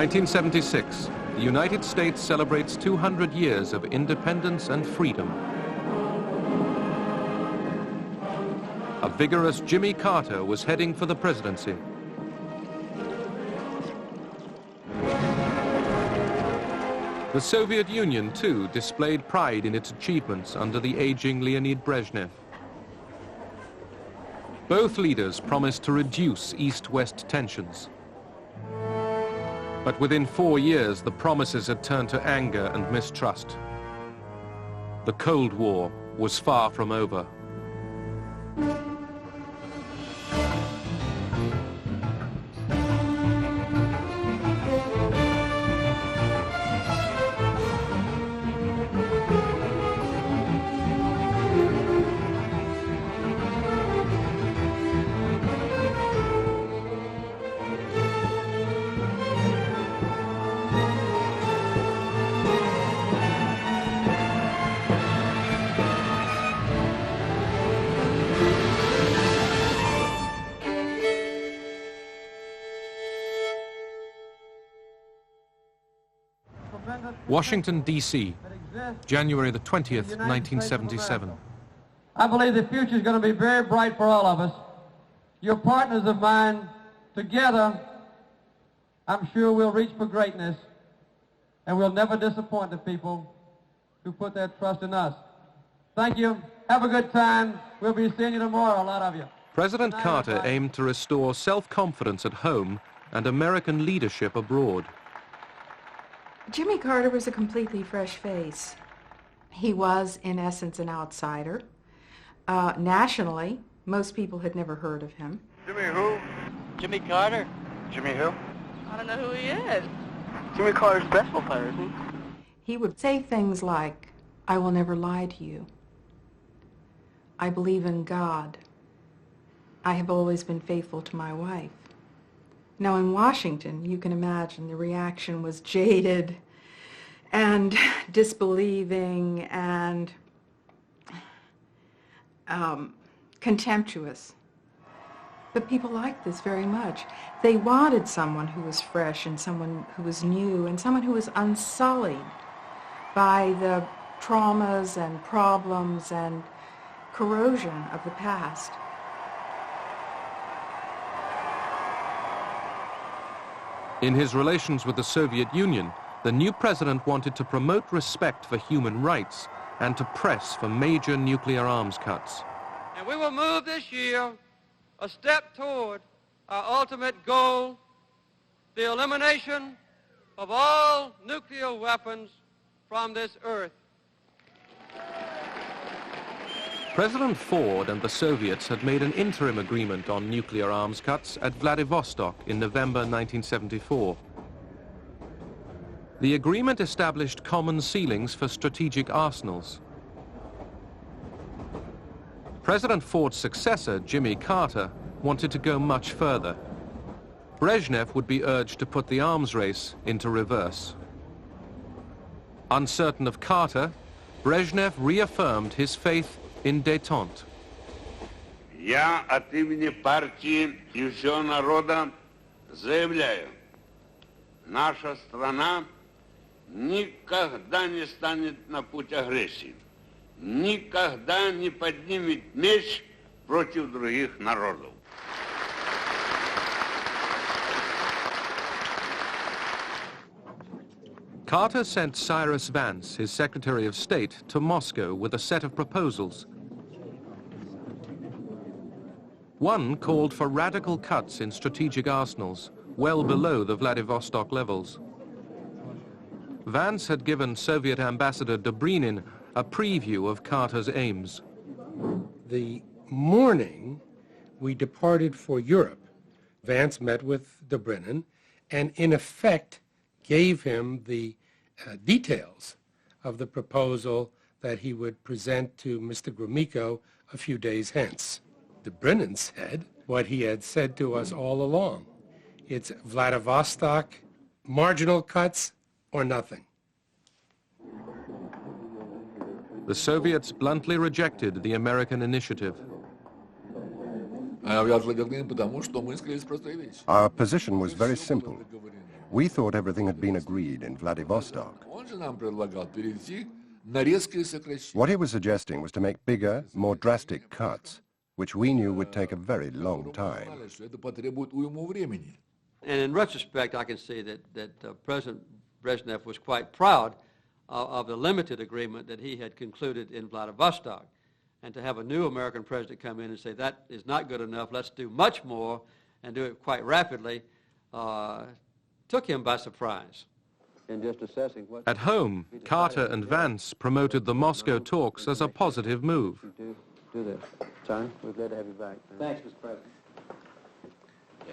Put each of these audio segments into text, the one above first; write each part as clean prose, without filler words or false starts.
1976, the United States celebrates 200 years of independence and freedom. A vigorous Jimmy Carter was heading for the presidency. The Soviet Union, too, displayed pride in its achievements under the aging Leonid Brezhnev. Both leaders promised to reduce East-West tensions. But within 4 years, the promises had turned to anger and mistrust. The Cold War was far from over. Washington, D.C., January the 20th, 1977. I believe the future is going to be very bright for all of us. You're partners of mine. Together, I'm sure we'll reach for greatness, and we'll never disappoint the people who put their trust in us. Thank you. Have a good time. We'll be seeing you tomorrow, a lot of you. President Carter aimed to restore self-confidence at home and American leadership abroad. Jimmy Carter was a completely fresh face. He was, in essence, an outsider. Nationally, most people had never heard of him. Jimmy who? Jimmy Carter. Jimmy who? I don't know who he is. Jimmy Carter's baseball player, isn't he? He would say things like, "I will never lie to you. I believe in God. I have always been faithful to my wife." Now, in Washington, you can imagine the reaction was jaded and disbelieving and contemptuous. But people liked this very much. They wanted someone who was fresh and someone who was new and someone who was unsullied by the traumas and problems and corrosion of the past. In his relations with the Soviet Union, the new president wanted to promote respect for human rights and to press for major nuclear arms cuts. And we will move this year a step toward our ultimate goal, the elimination of all nuclear weapons from this earth. President Ford and the Soviets had made an interim agreement on nuclear arms cuts at Vladivostok in November 1974. The agreement established common ceilings for strategic arsenals. President Ford's successor, Jimmy Carter, wanted to go much further. Brezhnev would be urged to put the arms race into reverse. Uncertain of Carter, Brezhnev reaffirmed his faith in détente. Я от имени партии и всего народа заявляю, наша страна никогда не станет на путь агрессии, никогда не поднимет меч против других народов. Carter sent Cyrus Vance, his Secretary of State, to Moscow with a set of proposals. One called for radical cuts in strategic arsenals, well below the Vladivostok levels. Vance had given Soviet Ambassador Dobrynin a preview of Carter's aims. The morning we departed for Europe, Vance met with Dobrynin and in effect gave him the details of the proposal that he would present to Mr. Gromyko a few days hence. Dobrynin said what he had said to us all along. It's Vladivostok, marginal cuts, or nothing. The Soviets bluntly rejected the American initiative. Our position was very simple. We thought everything had been agreed in Vladivostok. What he was suggesting was to make bigger, more drastic cuts, which we knew would take a very long time. And in retrospect, I can see that President Brezhnev was quite proud of the limited agreement that he had concluded in Vladivostok. And to have a new American president come in and say, that is not good enough, let's do much more, and do it quite rapidly, took him by surprise. In just assessing what At home, Carter and Vance promoted the Moscow talks as a positive move. Do this. Son, we're glad to have you back. Thanks, Mr. President.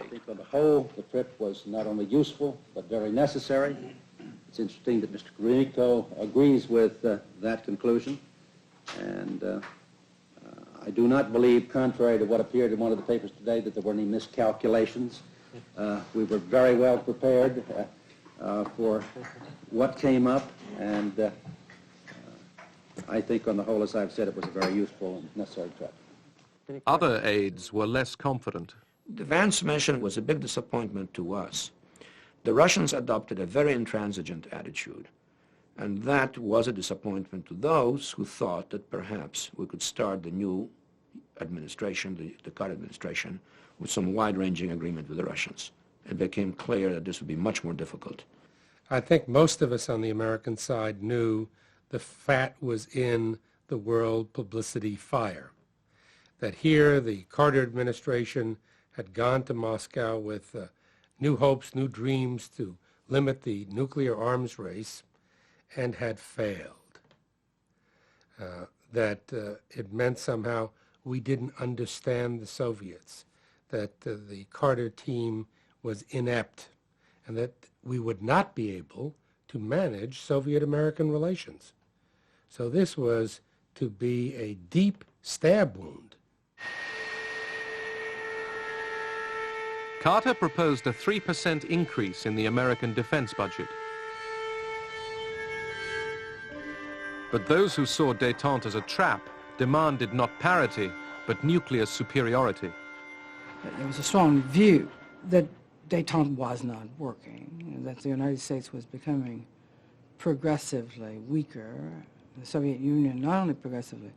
I think on the whole, the trip was not only useful, but very necessary. It's interesting that Mr. Gromyko agrees with that conclusion. And I do not believe, contrary to what appeared in one of the papers today, that there were any miscalculations. We were very well prepared for what came up, and I think on the whole, as I've said, it was a very useful and necessary trip. Other aides were less confident. The Vance mission was a big disappointment to us. The Russians adopted a very intransigent attitude, and that was a disappointment to those who thought that perhaps we could start the new administration, the Carter administration, with some wide-ranging agreement with the Russians. It became clear that this would be much more difficult. I think most of us on the American side knew the fat was in the world publicity fire, that here the Carter administration had gone to Moscow with new hopes, new dreams to limit the nuclear arms race, and had failed. That it meant somehow we didn't understand the Soviets, that the Carter team was inept, and that we would not be able to manage Soviet-American relations. So this was to be a deep stab wound. Carter proposed a 3% increase in the American defense budget. But those who saw détente as a trap demanded not parity, but nuclear superiority. There was a strong view that détente was not working, that the United States was becoming progressively weaker. The Soviet Union, not only progressively,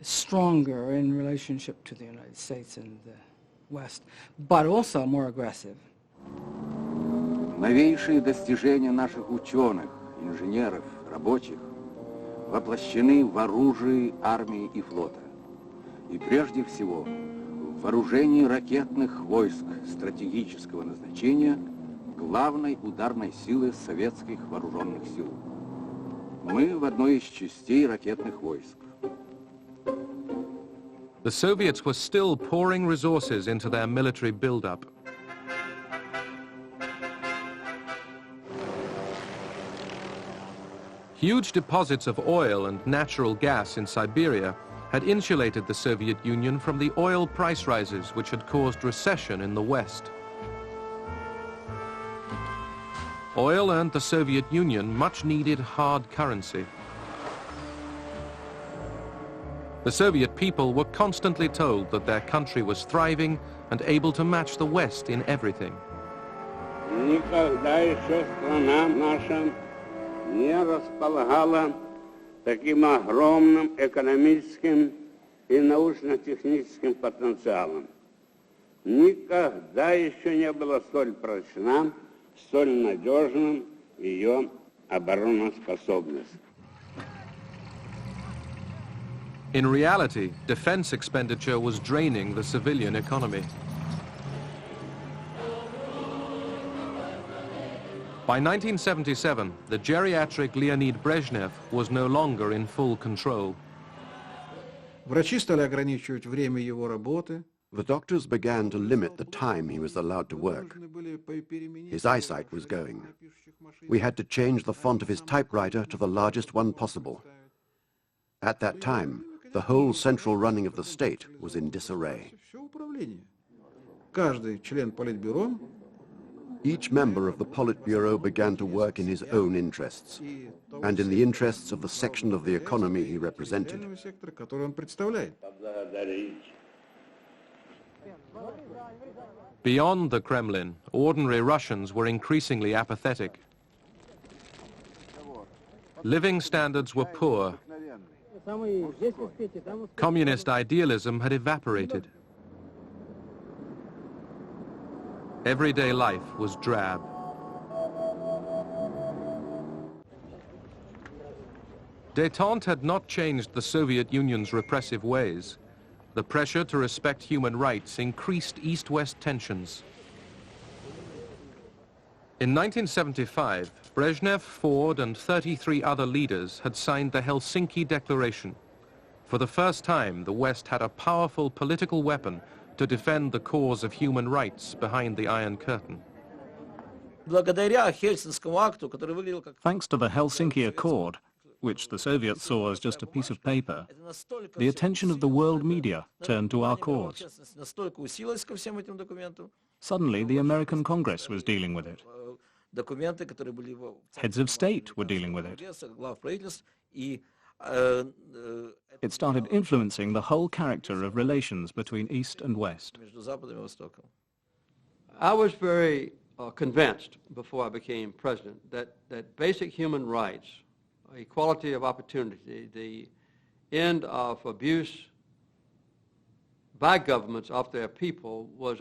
stronger in relationship to the United States and the West, but also more aggressive. Новейшие достижения наших ученых, инженеров, рабочих воплощены в оружии армии и флота. И прежде всего в вооружении ракетных войск стратегического назначения главной ударной силы советских вооруженных сил. Мы в одной из частей ракетных войск. The Soviets were still pouring resources into their military buildup. Huge deposits of oil and natural gas in Siberia had insulated the Soviet Union from the oil price rises which had caused recession in the West. Oil earned the Soviet Union much-needed hard currency. The Soviet people were constantly told that their country was thriving and able to match the West in everything. Никогда еще страна наша не располагала таким огромным экономическим и научно-техническим потенциалом. Никогда еще не была столь прочна, столь надежным ее обороноспособность. In reality, defense expenditure was draining the civilian economy. By 1977, the geriatric Leonid Brezhnev was no longer in full control. Врачи стали ограничивать время его работы. The doctors began to limit the time he was allowed to work. His eyesight was going. We had to change the font of his typewriter to the largest one possible. At that time, the whole central running of the state was in disarray. Каждый член Политбюро Each member of the Politburo began to work in his own interests and in the interests of the section of the economy he represented. Beyond the Kremlin, ordinary Russians were increasingly apathetic. Living standards were poor. Communist idealism had evaporated. Everyday life was drab. Détente had not changed the Soviet Union's repressive ways. The pressure to respect human rights increased East-West tensions. In 1975, Brezhnev, Ford, and 33 other leaders had signed the Helsinki Declaration. For the first time, the West had a powerful political weapon to defend the cause of human rights behind the Iron Curtain. Thanks to the Helsinki Accord, which the Soviets saw as just a piece of paper, the attention of the world media turned to our cause. Suddenly, the American Congress was dealing with it. Heads of state were dealing with it. It started influencing the whole character of relations between East and West. I was very convinced before I became president that basic human rights, equality of opportunity, the end of abuse by governments of their people was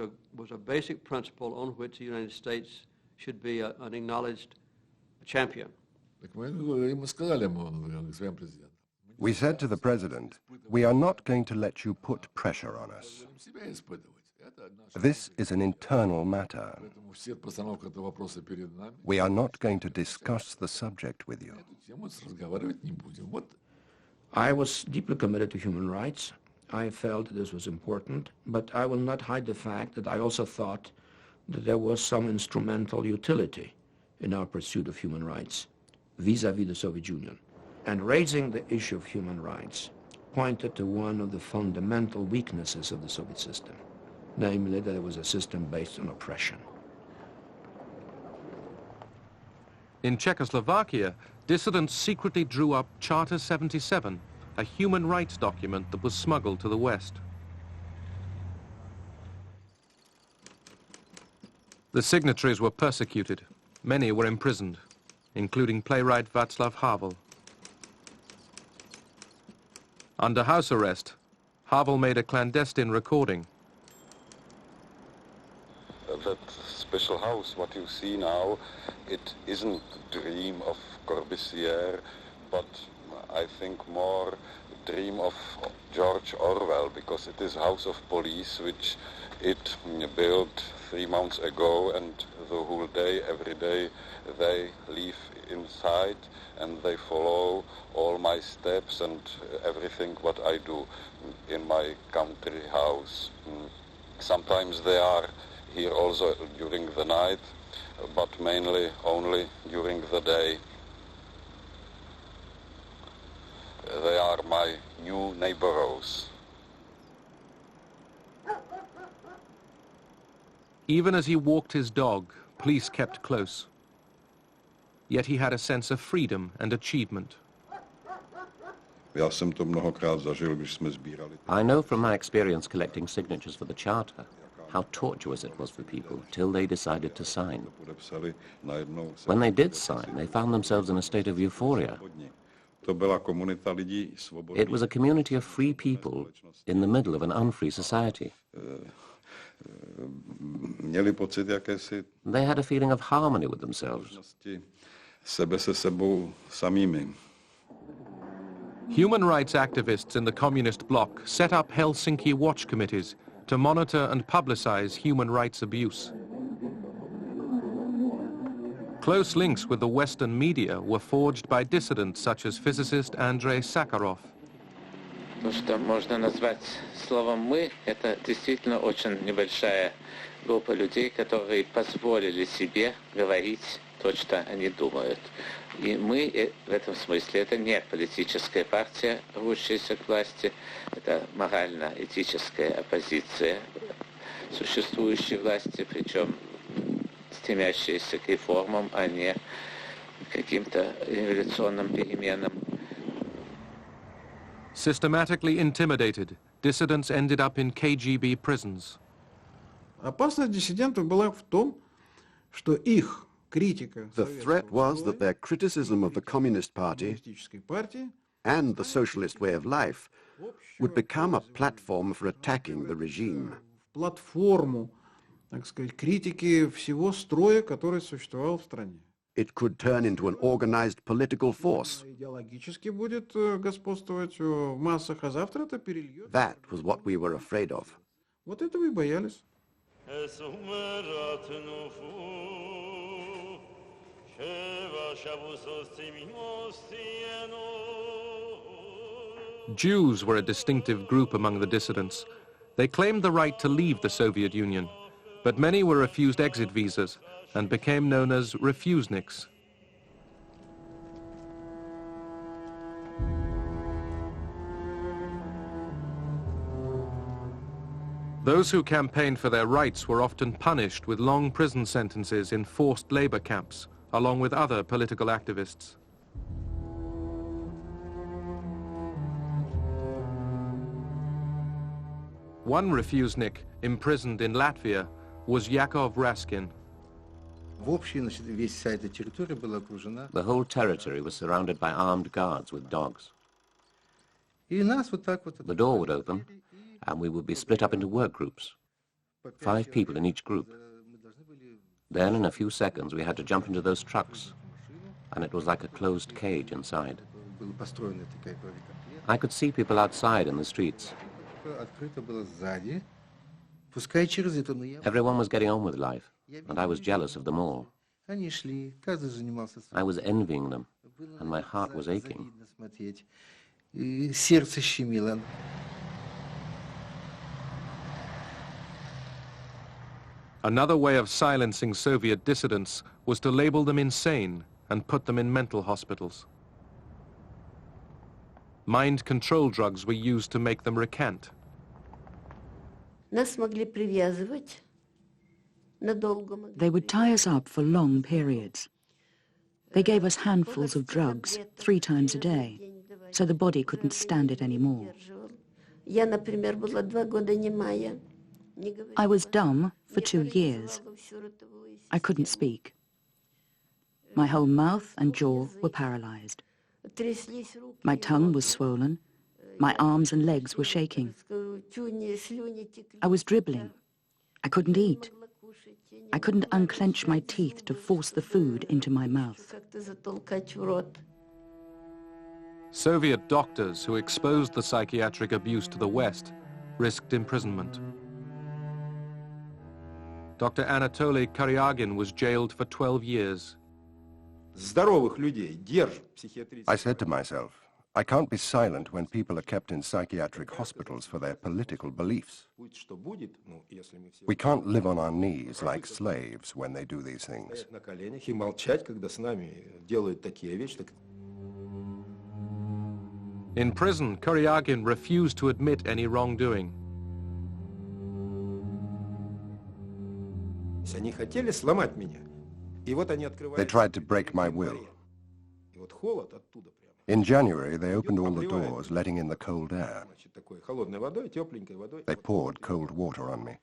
a basic principle on which the United States should be an acknowledged champion. We said to the president, we are not going to let you put pressure on us. This is an internal matter. We are not going to discuss the subject with you. I was deeply committed to human rights. I felt this was important, but I will not hide the fact that I also thought that there was some instrumental utility in our pursuit of human rights vis-à-vis the Soviet Union. And raising the issue of human rights pointed to one of the fundamental weaknesses of the Soviet system, namely that it was a system based on oppression. In Czechoslovakia, dissidents secretly drew up Charter 77, a human rights document that was smuggled to the West. The signatories were persecuted. Many were imprisoned, including playwright Václav Havel. Under house arrest, Havel made a clandestine recording. That special house, what you see now, it isn't a dream of Corbusier, but I think more dream of George Orwell, because it is house of police which it built 3 months ago, and the whole day, every day, they live inside and they follow all my steps and everything what I do in my country house. Sometimes they are here also during the night, but mainly only during the day. They are my new neighbors. Even as he walked his dog, police kept close. Yet he had a sense of freedom and achievement. I know from my experience collecting signatures for the Charter how tortuous it was for people till they decided to sign. When they did sign, they found themselves in a state of euphoria. It was a community of free people in the middle of an unfree society. They had a feeling of harmony with themselves. Human rights activists in the communist bloc set up Helsinki watch committees to monitor and publicize human rights abuse. Close links with the Western media were forged by dissidents such as physicist Andrei Sakharov. То, что можно назвать словом «мы», это действительно очень небольшая группа людей, которые позволили себе говорить то, что они думают. И мы в этом смысле, это не политическая партия, рвущаяся к власти, это морально-этическая оппозиция существующей власти, причем стремящаяся к реформам, а не к каким-то революционным переменам. Systematically intimidated, dissidents ended up in KGB prisons. Опасность диссидентов была в том, что их критика The threat was that their criticism of the Communist Party and the socialist way of life would become a platform for attacking the regime. платформу, так сказать, критики всего строя, который существовал в стране. It could turn into an organized political force. Идеологически будет господствовать в массах, а завтра это перельет. That was what we were afraid of. Вот этого и боялись. Jews were a distinctive group among the dissidents. They claimed the right to leave the Soviet Union, but many were refused exit visas and became known as refuseniks. Those who campaigned for their rights were often punished with long prison sentences in forced labor camps, along with other political activists. One refusenik imprisoned in Latvia was Yakov Raskin. The whole territory was surrounded by armed guards with dogs. The door would open, and we would be split up into work groups, 5 people in each group. Then, in a few seconds, we had to jump into those trucks, and it was like a closed cage inside. I could see people outside in the streets. Everyone was getting on with life, and I was jealous of them all. I was envying them, and my heart was aching. Another way of silencing Soviet dissidents was to label them insane and put them in mental hospitals. Mind control drugs were used to make them recant. They would tie us up for long periods. They gave us handfuls of drugs 3 times a day, so the body couldn't stand it anymore. I was dumb for 2 years. I couldn't speak. My whole mouth and jaw were paralyzed. My tongue was swollen. My arms and legs were shaking. I was dribbling. I couldn't eat. I couldn't unclench my teeth to force the food into my mouth. Soviet doctors who exposed the psychiatric abuse to the West risked imprisonment. Dr. Anatoly Karyagin was jailed for 12 years. I said to myself, I can't be silent when people are kept in psychiatric hospitals for their political beliefs. We can't live on our knees like slaves when they do these things. In prison, Karyagin refused to admit any wrongdoing. They tried to break my will. In January, they opened all the doors, letting in the cold air. They poured cold water on me.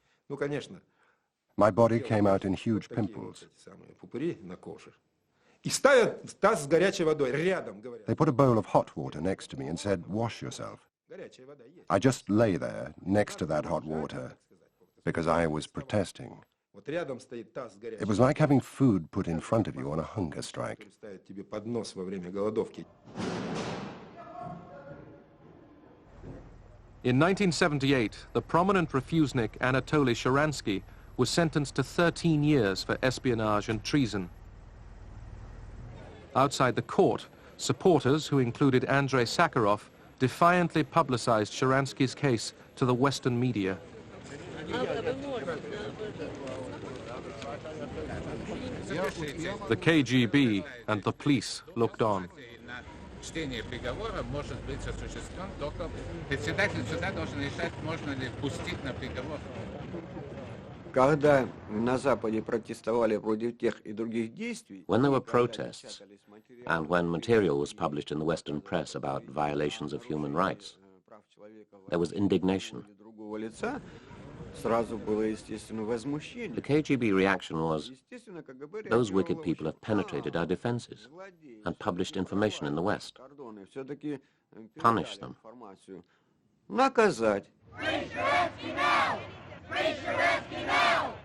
My body came out in huge pimples. They put a bowl of hot water next to me and said, "Wash yourself." I just lay there next to that hot water because I was protesting. It was like having food put in front of you on a hunger strike. In 1978, the prominent refusenik Anatoly Sharansky was sentenced to 13 years for espionage and treason. Outside the court, supporters, who included Andrei Sakharov, defiantly publicized Sharansky's case to the Western media. The KGB and the police looked on. Чтение приговора может быть осуществлен только председатель суда должен решать, можно ли пустить на приговор. Когда на Западе протестовали против тех и других действий, When there were protests, and when material was published in the Western press about violations of human rights, there was indignation. The KGB reaction was, those wicked people have penetrated our defenses and published information in the West. Punish them.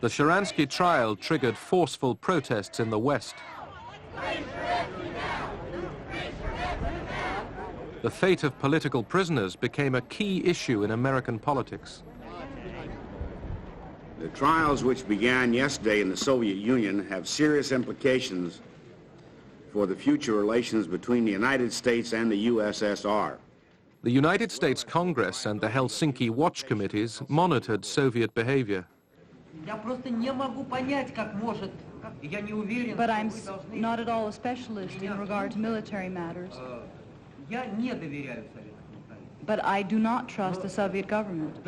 The Sharansky trial triggered forceful protests in the West. The fate of political prisoners became a key issue in American politics. The trials which began yesterday in the Soviet Union have serious implications for the future relations between the United States and the USSR. The United States Congress and the Helsinki Watch Committees monitored Soviet behavior. But I'm not at all a specialist in regard to military matters. But I do not trust the Soviet government.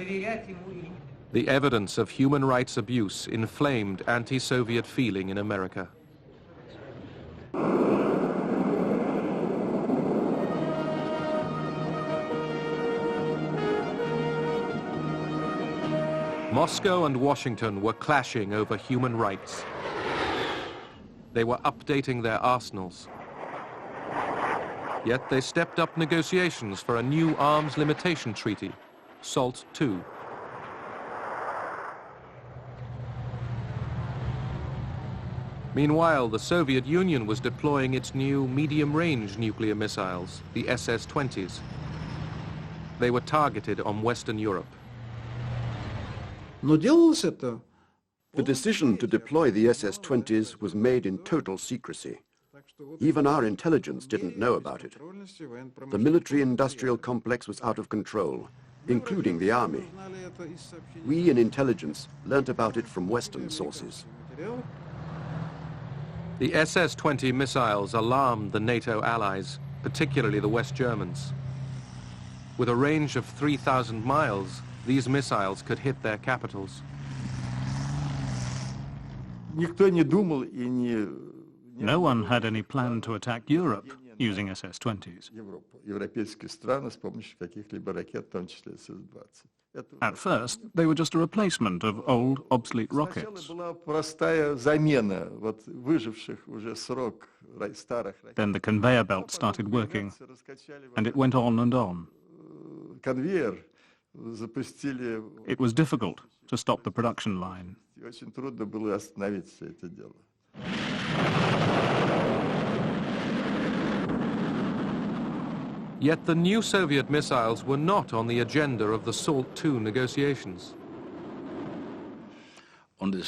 The evidence of human rights abuse inflamed anti-Soviet feeling in America. Moscow and Washington were clashing over human rights. They were updating their arsenals. Yet they stepped up negotiations for a new arms limitation treaty, SALT II. Meanwhile, the Soviet Union was deploying its new medium-range nuclear missiles, the SS-20s. They were targeted on Western Europe. The decision to deploy the SS-20s was made in total secrecy. Even our intelligence didn't know about it. The military-industrial complex was out of control, including the army. We in intelligence learnt about it from Western sources. The SS-20 missiles alarmed the NATO allies, particularly the West Germans. With a range of 3,000 miles, these missiles could hit their capitals. No one had any plan to attack Europe using SS-20s. At first, they were just a replacement of old, obsolete rockets. Then the conveyor belt started working, and it went on and on. It was difficult to stop the production line. Yet the new Soviet missiles were not on the agenda of the SALT II negotiations. In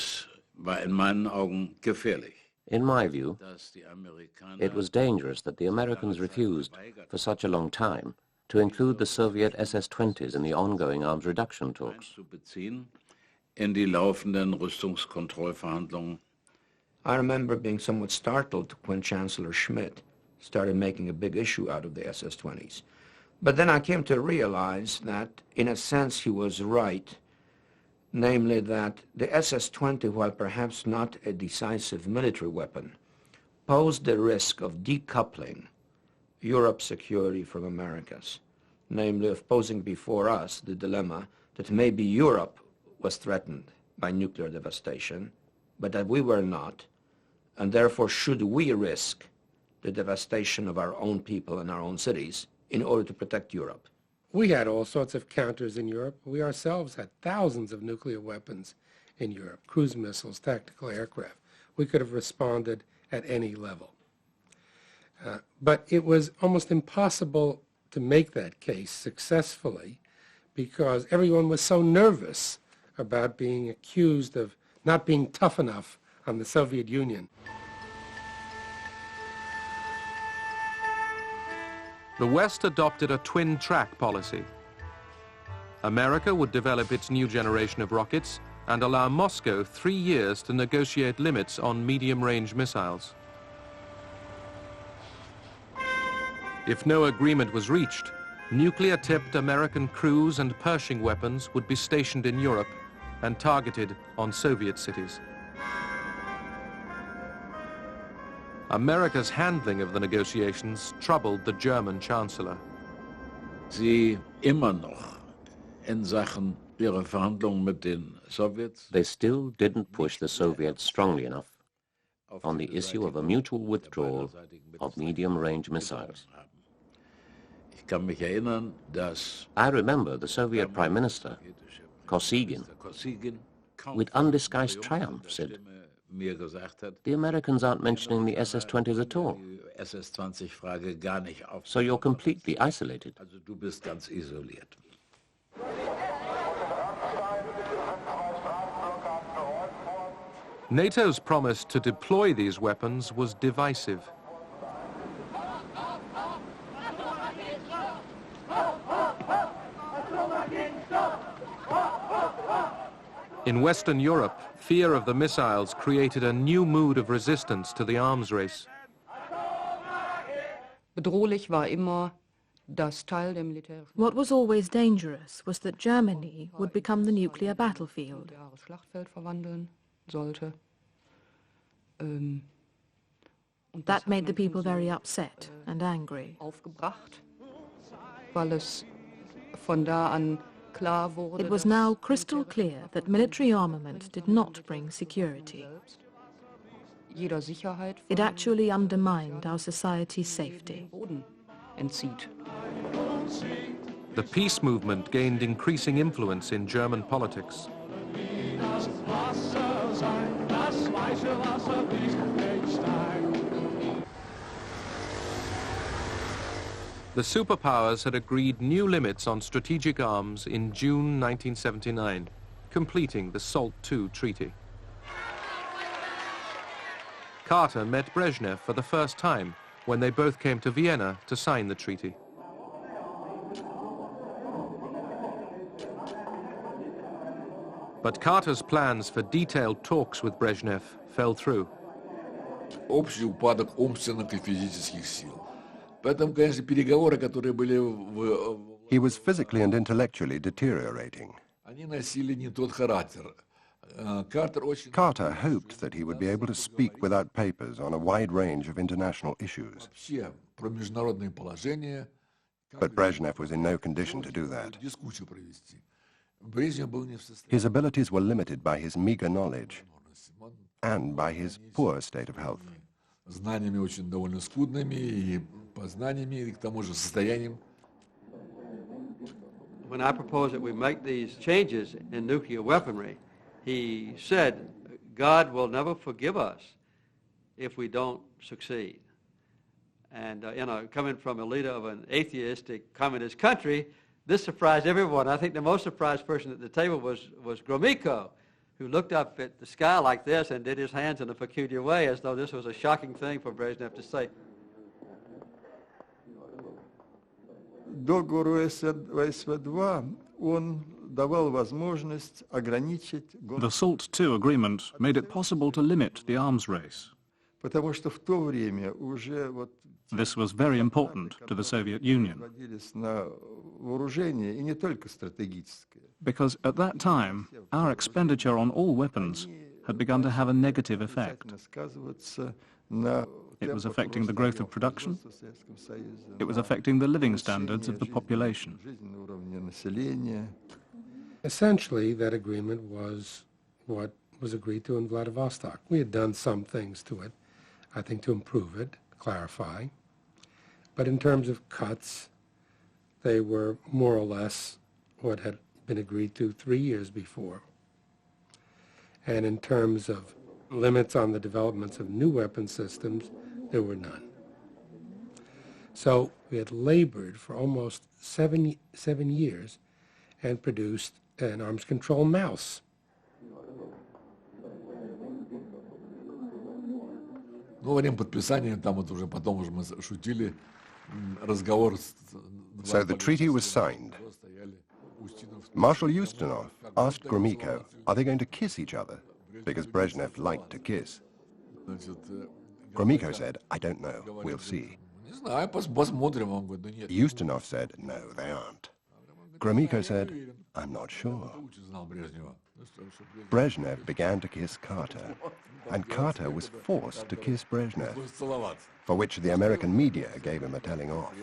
my view, it was dangerous that the Americans refused, for such a long time, to include the Soviet SS-20s in the ongoing arms reduction talks. I remember being somewhat startled when Chancellor Schmidt started making a big issue out of the SS-20s. But then I came to realize that, in a sense, he was right, namely that the SS-20, while perhaps not a decisive military weapon, posed the risk of decoupling Europe's security from America's, namely of posing before us the dilemma that maybe Europe was threatened by nuclear devastation, but that we were not, and therefore should we risk the devastation of our own people and our own cities in order to protect Europe. We had all sorts of counters in Europe. We ourselves had thousands of nuclear weapons in Europe, cruise missiles, tactical aircraft. We could have responded at any level. But it was almost impossible to make that case successfully because everyone was so nervous about being accused of not being tough enough on the Soviet Union. The West adopted a twin-track policy. America would develop its new generation of rockets and allow Moscow 3 years to negotiate limits on medium-range missiles. If no agreement was reached, nuclear-tipped American cruise and Pershing weapons would be stationed in Europe and targeted on Soviet cities. America's handling of the negotiations troubled the German Chancellor. Sie immer noch in Sachen They still didn't push the Soviets strongly enough on the issue of a mutual withdrawal of medium-range missiles. I remember the Soviet Prime Minister, Kosygin, with undisguised triumph said, "The Americans aren't mentioning the SS-20s at all. So you're completely isolated." NATO's promise to deploy these weapons was divisive. In Western Europe, fear of the missiles created a new mood of resistance to the arms race. What was always dangerous was that Germany would become the nuclear battlefield. That made the people very upset and angry. It was now crystal clear that military armament did not bring security. It actually undermined our society's safety. The peace movement gained increasing influence in German politics. The superpowers had agreed new limits on strategic arms in June 1979, completing the SALT II treaty. Carter met Brezhnev for the first time when they both came to Vienna to sign the treaty. But Carter's plans for detailed talks with Brezhnev fell through. Общий упадок умственных и физических сил. Поэтому, конечно, переговоры, которые были He was physically and intellectually deteriorating. они носили не тот характер. Carter hoped that he would be able to speak without papers on a wide range of international issues. Вообще про международное положение. But Brezhnev was in no condition to do that. Дискуссию провести. Брежнев был не в состоянии. His abilities were limited by his meager knowledge and by his poor state of health. Знаниями очень довольно скудными и познаниями, и к тому же состоянием. When I proposed that we make these changes in nuclear weaponry, he said, God will never forgive us if we don't succeed. And, coming from a leader of an atheistic communist country, this surprised everyone. I think the most surprised person at the table was Gromyko, who looked up at the sky like this and did his hands in a peculiar way, as though this was a shocking thing for Brezhnev to say. Договору СВ-2 он давал возможность ограничить... The SALT II agreement made it possible to limit the arms race. Потому что в то время уже вот... This was very important to the Soviet Union. на вооружение, и не только стратегическое. Because at that time, our expenditure on all weapons had begun to have a negative effect. It was affecting the growth of production. It was affecting the living standards of the population. Essentially, that agreement was what was agreed to in Vladivostok. We had done some things to it, I think, to improve it, clarify. But in terms of cuts, they were more or less what had been agreed to 3 years before. And in terms of limits on the developments of new weapon systems, there were none. So we had labored for almost seven years and produced an arms control mouse. Ну, во время подписания, там вот уже потом уже мы шутили, разговор... So the treaty was signed. Marshal Ustinov asked Gromyko, are they going to kiss each other? Because Brezhnev liked to kiss. Gromyko said, I don't know, we'll see. Ustinov said, no, they aren't. Gromyko said, I'm not sure. Brezhnev began to kiss Carter, and Carter was forced to kiss Brezhnev, for which the American media gave him a telling off.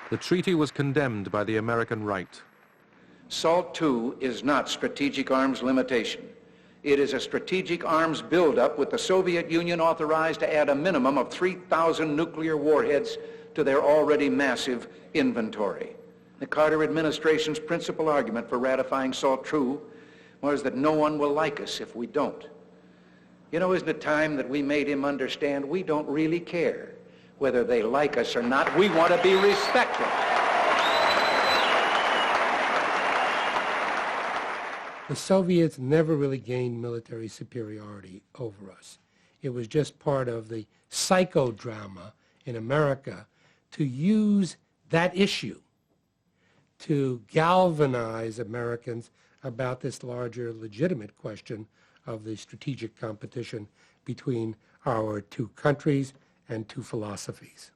The treaty was condemned by the American right. SALT II is not strategic arms limitation. It is a strategic arms buildup with the Soviet Union authorized to add a minimum of 3,000 nuclear warheads to their already massive inventory. The Carter administration's principal argument for ratifying SALT II was that no one will like us if we don't. You know, isn't it time that we made him understand we don't really care whether they like us or not? We want to be respected. The Soviets never really gained military superiority over us. It was just part of the psychodrama in America to use that issue to galvanize Americans about this larger legitimate question of the strategic competition between our two countries and two philosophies.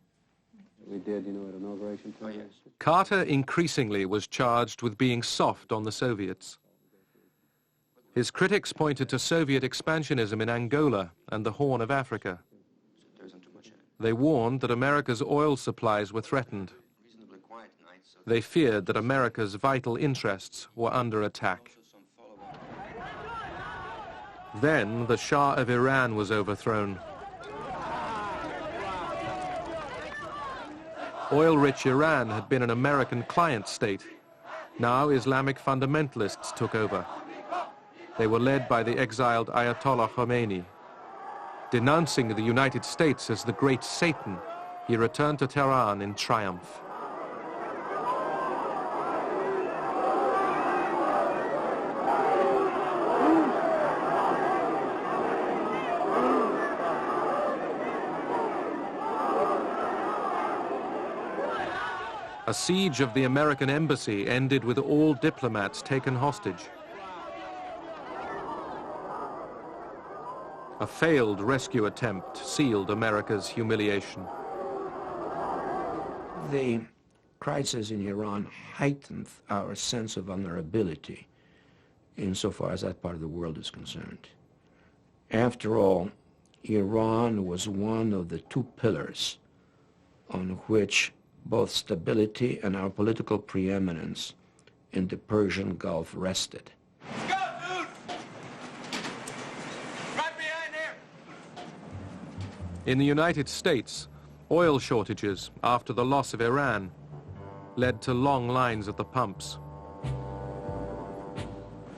We did, you know, at inauguration. Oh, yes. Carter increasingly was charged with being soft on the Soviets. His critics pointed to Soviet expansionism in Angola and the Horn of Africa. They warned that America's oil supplies were threatened. They feared that America's vital interests were under attack. Then the Shah of Iran was overthrown. Oil-rich Iran had been an American client state. Now Islamic fundamentalists took over. They were led by the exiled Ayatollah Khomeini. Denouncing the United States as the great Satan, he returned to Tehran in triumph. A siege of the American embassy ended with all diplomats taken hostage. A failed rescue attempt sealed America's humiliation. The crisis in Iran heightened our sense of vulnerability insofar as that part of the world is concerned. After all, Iran was one of the two pillars on which both stability and our political preeminence in the Persian Gulf rested. Let's go, dude! Right behind there! In the United States, oil shortages after the loss of Iran led to long lines at the pumps.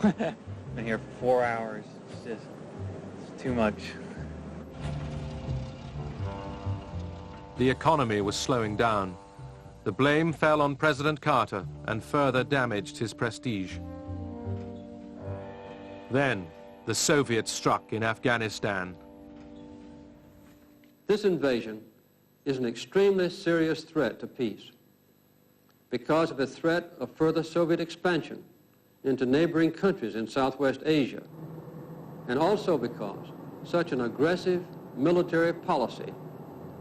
Been here for 4 hours. It's too much. The economy was slowing down. The blame fell on President Carter and further damaged his prestige. Then, the Soviets struck in Afghanistan. This invasion is an extremely serious threat to peace because of the threat of further Soviet expansion into neighboring countries in Southwest Asia, and also because such an aggressive military policy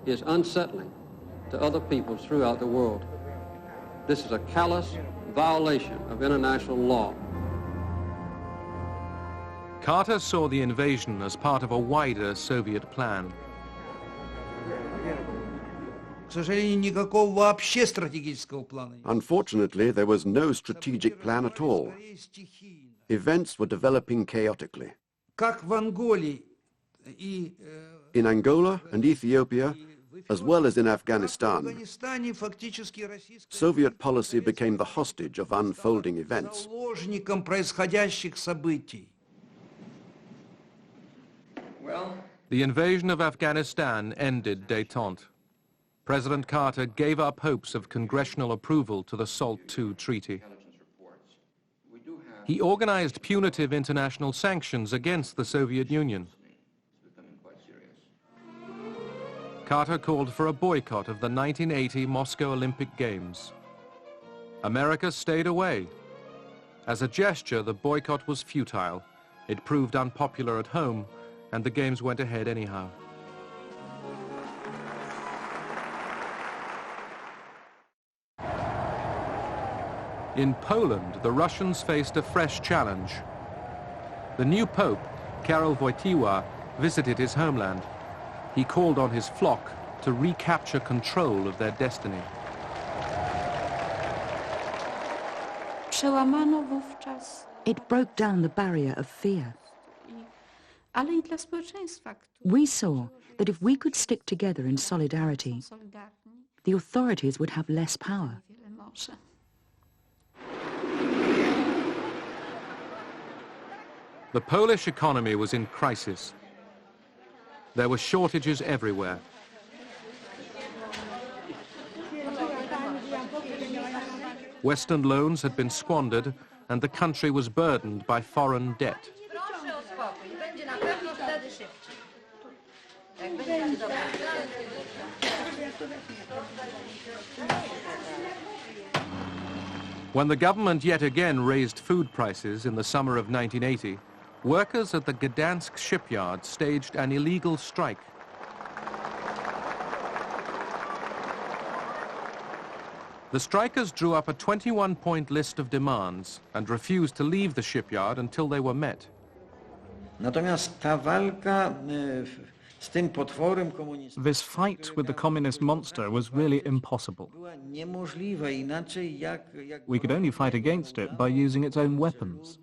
is unsettling to other peoples throughout the world. This is a callous violation of international law. Carter saw the invasion as part of a wider Soviet plan. Unfortunately, there was no strategic plan at all. Events were developing chaotically. In Angola and Ethiopia, as well as in Afghanistan, Soviet policy became the hostage of unfolding events. The invasion of Afghanistan ended détente. President Carter gave up hopes of congressional approval to the SALT II treaty. He organized punitive international sanctions against the Soviet Union. Carter called for a boycott of the 1980 Moscow Olympic Games. America stayed away. As a gesture, the boycott was futile. It proved unpopular at home, and the Games went ahead anyhow. In Poland, the Russians faced a fresh challenge. The new Pope, Karol Wojtyła, visited his homeland. He called on his flock to recapture control of their destiny. przełamano wówczas, It broke down the barrier of fear. ale i dla społeczeństwa, We saw that if we could stick together in solidarity, the authorities would have less power. wiele może. The Polish economy was in crisis. There were shortages everywhere. Western loans had been squandered and the country was burdened by foreign debt. When the government yet again raised food prices in the summer of 1980, workers at the Gdansk shipyard staged an illegal strike. The strikers drew up a 21-point list of demands and refused to leave the shipyard until they were met. Natomiast ta walka z tym potworem komunistycznym This fight with the communist monster was really impossible. była niemożliwa inaczej jak We could only fight against it by using its own weapons,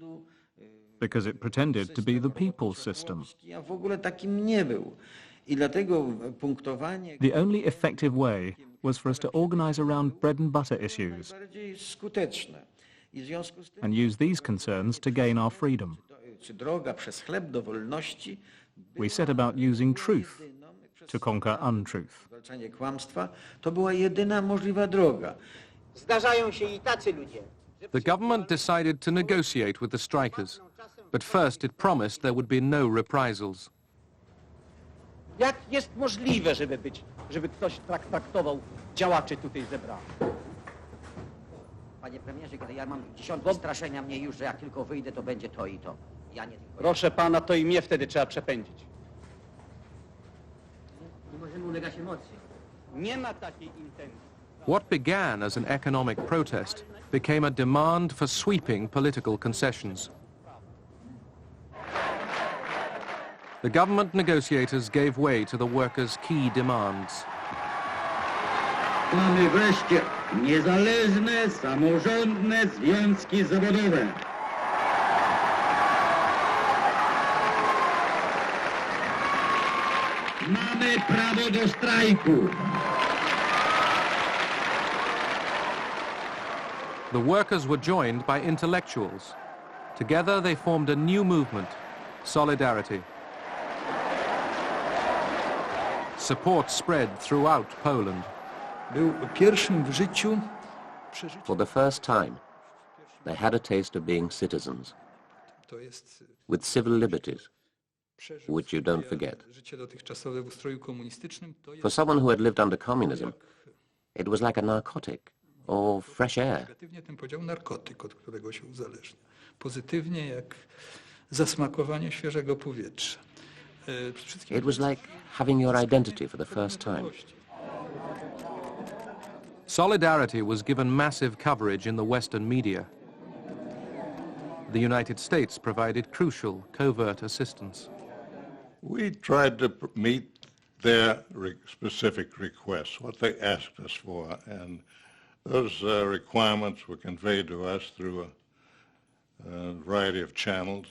because it pretended to be the people's system. ja w ogóle takim nie był. I dlatego punktowanie The only effective way was for us to organize around bread and butter issues bardziej skuteczne. I w związku z tym and use these concerns to gain our freedom. czy droga przez chleb do wolności, We set about using truth to conquer untruth. zwalczanie kłamstwa, to była jedyna możliwa droga. Zdarzają się i tacy ludzie. The government decided to negotiate with the strikers, but first it promised there would be no reprisals. Jak jest możliwe, żeby ktoś traktował działaczy tutaj zebranych? Panie premierze, kiedy ja mam dziesiątki straszenia mnie już, że jak tylko wyjdę, to będzie to i to. Ja nie tylko. Proszę pana, to i mnie wtedy trzeba przepędzić. Nie możemy ulegać emocji. Nie ma takiej intencji. What began as an economic protest became a demand for sweeping political concessions. The government negotiators gave way to the workers' key demands. Mamy wreszcie niezależne, samorządne związki zawodowe. Mamy prawo do strajku. The workers were joined by intellectuals. Together they formed a new movement, Solidarity. Support spread throughout Poland. Był pierwszym w życiu For the first time, they had a taste of being citizens, with civil liberties, which you don't forget. życie dotychczasowe w ustroju komunistycznym to For someone who had lived under communism, it was like a narcotic or fresh air. negatywnie ten powiedział narkotyk, od którego się uzależnia. Pozytywnie jak zasmakowanie świeżego powietrza. It was like having your identity for the first time. Solidarity was given massive coverage in the Western media. The United States provided crucial covert assistance. We tried to meet their specific requests, what they asked us for, and those requirements were conveyed to us through a variety of channels.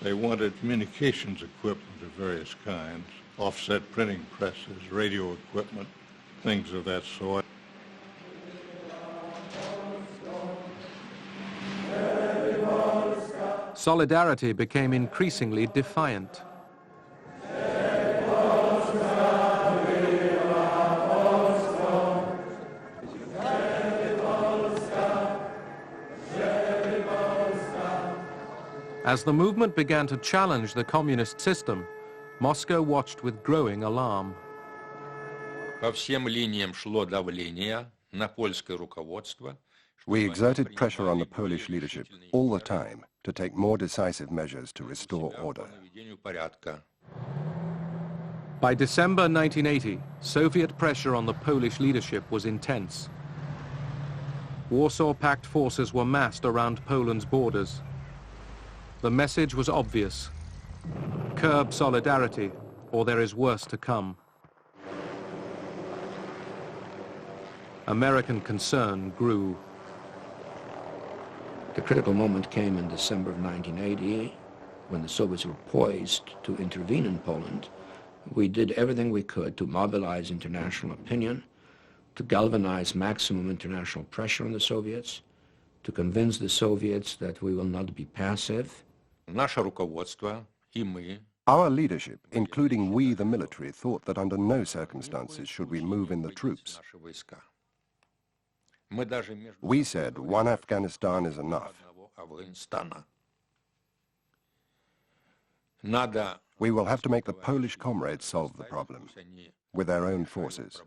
They wanted communications equipment of various kinds, offset printing presses, radio equipment, things of that sort. Solidarity became increasingly defiant. As the movement began to challenge the communist system, Moscow watched with growing alarm. По всем линиям шло давление на польское руководство. We exerted pressure on the Polish leadership all the time to take more decisive measures to restore order. By December 1980, Soviet pressure on the Polish leadership was intense. Warsaw Pact forces were massed around Poland's borders. The message was obvious: curb solidarity, or there is worse to come. American concern grew. The critical moment came in December of 1980 when the Soviets were poised to intervene in Poland. We did everything we could to mobilize international opinion, to galvanize maximum international pressure on the Soviets, to convince the Soviets that we will not be passive. Наше руководство и мы Our leadership, including we the military, thought that under no circumstances should we move in the troops. We said one Afghanistan is enough. We will have to make the Polish comrades solve the problem with their own forces.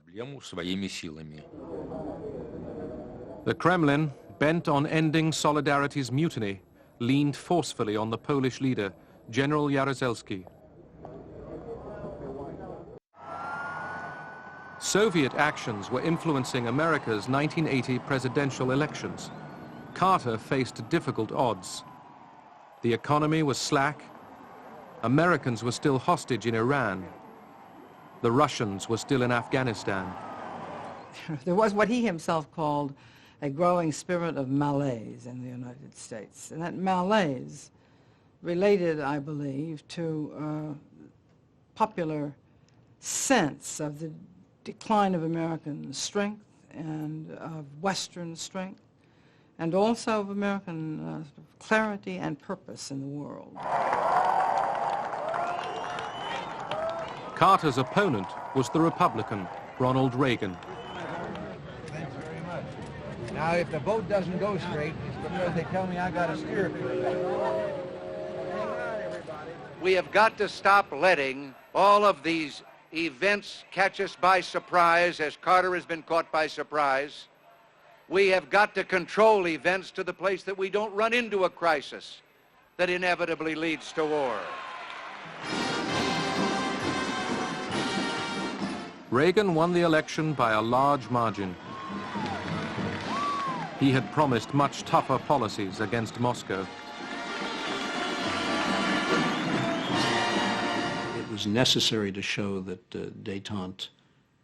The Kremlin, bent on ending Solidarity's mutiny, leaned forcefully on the Polish leader, General Jaruzelski. Soviet actions were influencing America's 1980 presidential elections. Carter faced difficult odds. The economy was slack. Americans were still hostage in Iran. The Russians were still in Afghanistan. There was what he himself called a growing spirit of malaise in the United States. And that malaise related, I believe, to popular sense of the decline of American strength and of Western strength, and also of American clarity and purpose in the world. Carter's opponent was the Republican, Ronald Reagan. Thanks very much. Now, if the boat doesn't go straight, it's because they tell me I got to steer it. We have got to stop letting all of these events catch us by surprise, as Carter has been caught by surprise. We have got to control events to the place that we don't run into a crisis that inevitably leads to war. Reagan won the election by a large margin. He had promised much tougher policies against Moscow. It was necessary to show that détente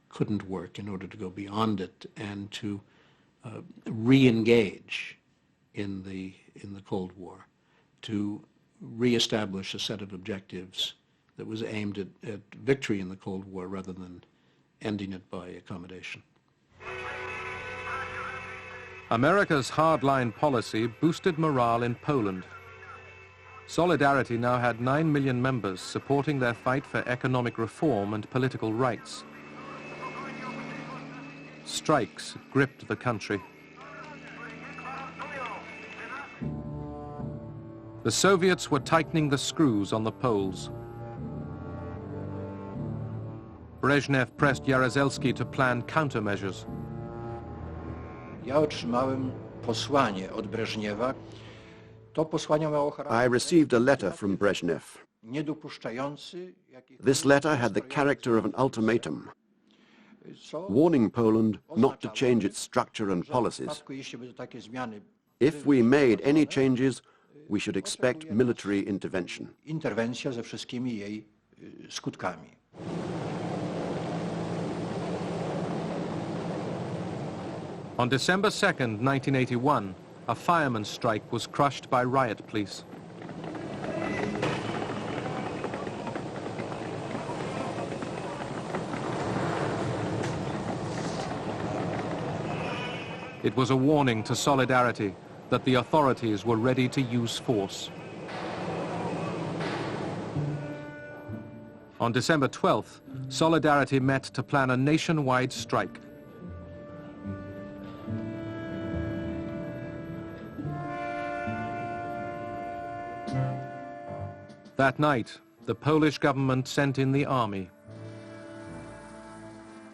couldn't work in order to go beyond it and to re-engage in the Cold War, to re-establish a set of objectives that was aimed at victory in the Cold War rather than ending it by accommodation. America's hardline policy boosted morale in Poland. Solidarity now had 9 million members supporting their fight for economic reform and political rights. Strikes gripped the country. The Soviets were tightening the screws on the Poles. Brezhnev pressed Jaruzelski to plan countermeasures. Ja otrzymałem posłanie od Breżniewa. To posłanie miało charakter I received a letter from Brezhnev. niedopuszczający This letter had the character of an ultimatum, warning Poland not to change its structure and policies. jeśli by takie zmiany If we made any changes, we should expect military intervention. interwencja ze wszystkimi jej skutkami. On December 2nd, 1981, a fireman's strike was crushed by riot police. It was a warning to Solidarity that the authorities were ready to use force. On December 12th, Solidarity met to plan a nationwide strike. That night, the Polish government sent in the army.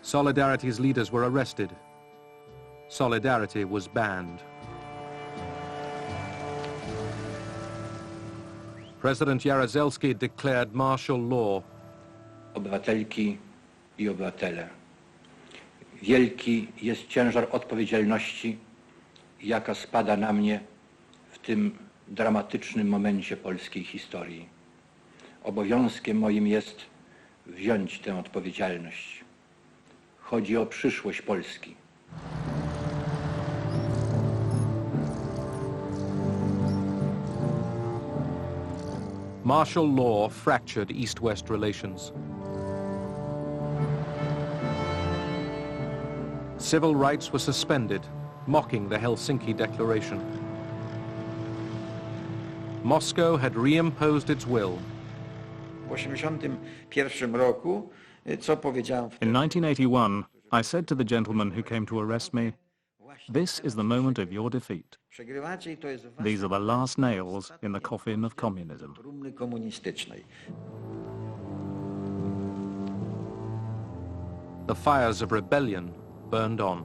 Solidarity's leaders were arrested. Solidarity was banned. President Jaruzelski declared martial law. Obywatelki i obywatele, wielki jest ciężar odpowiedzialności, jaka spada na mnie w tym dramatycznym momencie polskiej historii. Obowiązkiem moim jest wziąć tę odpowiedzialność. Chodzi o przyszłość Polski. Martial law fractured East-West relations. Civil rights were suspended, mocking the Helsinki Declaration. Moscow had reimposed its will. In 1981, I said to the gentleman who came to arrest me, "This is the moment of your defeat. These are the last nails in the coffin of communism." The fires of rebellion burned on.